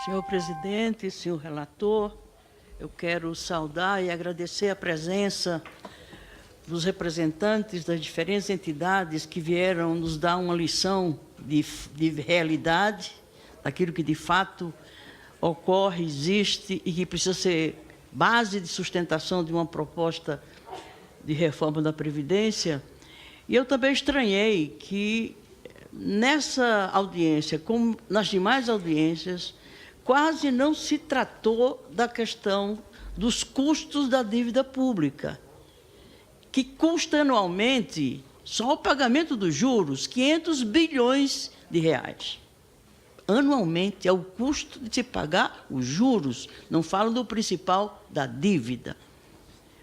Senhor presidente, senhor relator, eu quero saudar e agradecer a presença dos representantes das diferentes entidades que vieram nos dar uma lição de realidade, daquilo que de fato ocorre, existe e que precisa ser base de sustentação de uma proposta de reforma da Previdência. E eu também estranhei que nessa audiência, como nas demais audiências, quase não se tratou da questão dos custos da dívida pública, que custa anualmente, só o pagamento dos juros, 500 bilhões de reais. Anualmente é o custo de se pagar os juros, não falo do principal, da dívida.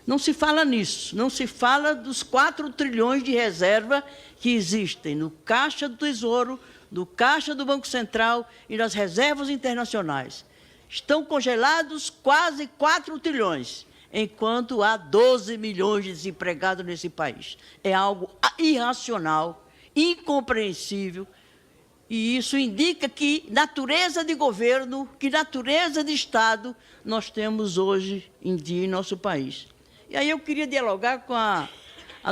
Não se fala nisso, não se fala dos 4 trilhões de reserva que existem no Caixa do Tesouro, no Caixa do Banco Central e nas reservas internacionais. Estão congelados quase 4 trilhões, enquanto há 12 milhões de desempregados nesse país. É algo irracional, incompreensível, e isso indica que natureza de governo, que natureza de Estado nós temos hoje em dia em nosso país. E aí eu queria dialogar com a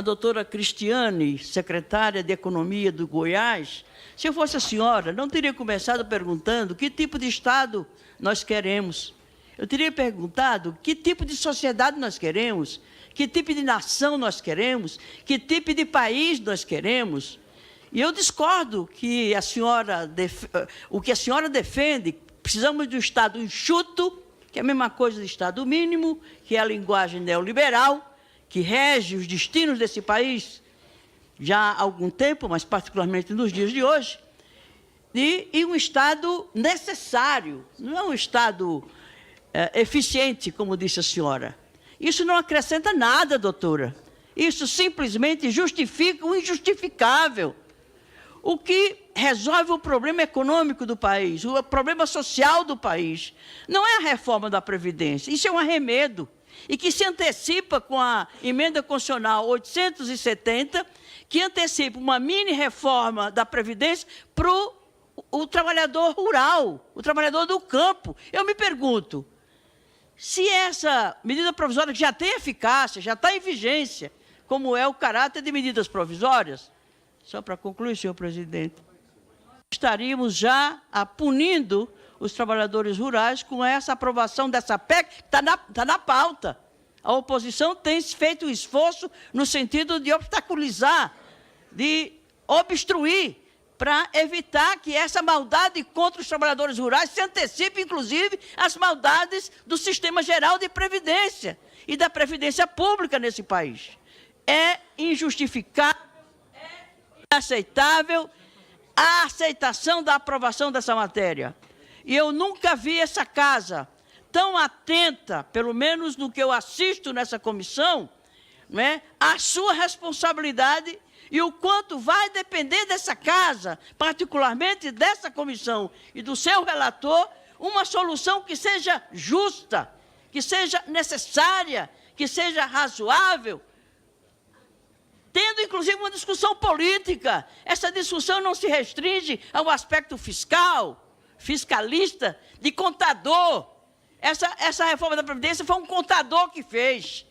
doutora Cristiane, secretária de Economia do Goiás. Se eu fosse a senhora, não teria começado perguntando que tipo de Estado nós queremos. Eu teria perguntado que tipo de sociedade nós queremos, que tipo de nação nós queremos, que tipo de país nós queremos. E eu discordo que o que a senhora defende. Precisamos de um Estado enxuto, que é a mesma coisa do Estado mínimo, que é a linguagem neoliberal, que rege os destinos desse país já há algum tempo, mas particularmente nos dias de hoje, e um Estado necessário, não é um Estado eficiente, como disse a senhora. Isso não acrescenta nada, doutora. Isso simplesmente justifica o injustificável. O que resolve o problema econômico do país, o problema social do país, não é a reforma da Previdência, isso é um arremedo, e que se antecipa com a emenda constitucional 870, que antecipa uma mini-reforma da Previdência para o trabalhador rural, o trabalhador do campo. Eu me pergunto, se essa medida provisória que já tem eficácia, já está em vigência, como é o caráter de medidas provisórias, só para concluir, senhor presidente, estaríamos já punindo os trabalhadores rurais com essa aprovação dessa PEC, que está na pauta. A oposição tem feito um esforço no sentido de obstaculizar, de obstruir, para evitar que essa maldade contra os trabalhadores rurais se antecipe, inclusive, às maldades do sistema geral de previdência e da previdência pública nesse país. É injustificável, é inaceitável a aceitação da aprovação dessa matéria. E eu nunca vi essa casa tão atenta, pelo menos no que eu assisto nessa comissão, né, à sua responsabilidade e o quanto vai depender dessa casa, particularmente dessa comissão e do seu relator, uma solução que seja justa, que seja necessária, que seja razoável, tendo, inclusive, uma discussão política. Essa discussão não se restringe ao aspecto fiscal, fiscalista, de contador. Essa reforma da Previdência foi um contador que fez,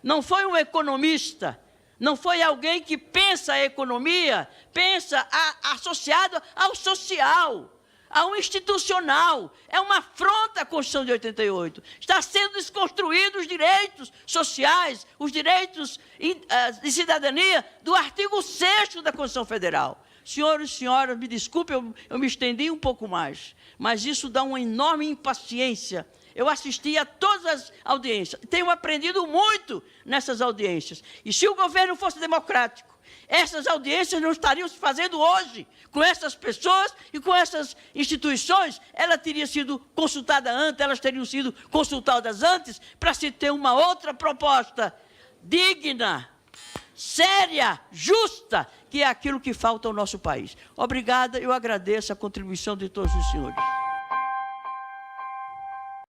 não foi um economista, não foi alguém que pensa a economia, pensa associado ao social, ao institucional. É uma afronta à Constituição de 88. Está sendo desconstruídos os direitos sociais, os direitos de cidadania do artigo 6º da Constituição Federal. Senhores e senhoras, me desculpe, eu me estendi um pouco mais, mas isso dá uma enorme impaciência. Eu assisti a todas as audiências, tenho aprendido muito nessas audiências. E se o governo fosse democrático, essas audiências não estariam se fazendo hoje, com essas pessoas e com essas instituições. Ela teria sido consultada antes, elas teriam sido consultadas antes, para se ter uma outra proposta digna, séria, justa, que é aquilo que falta ao nosso país. Obrigada, eu agradeço a contribuição de todos os senhores.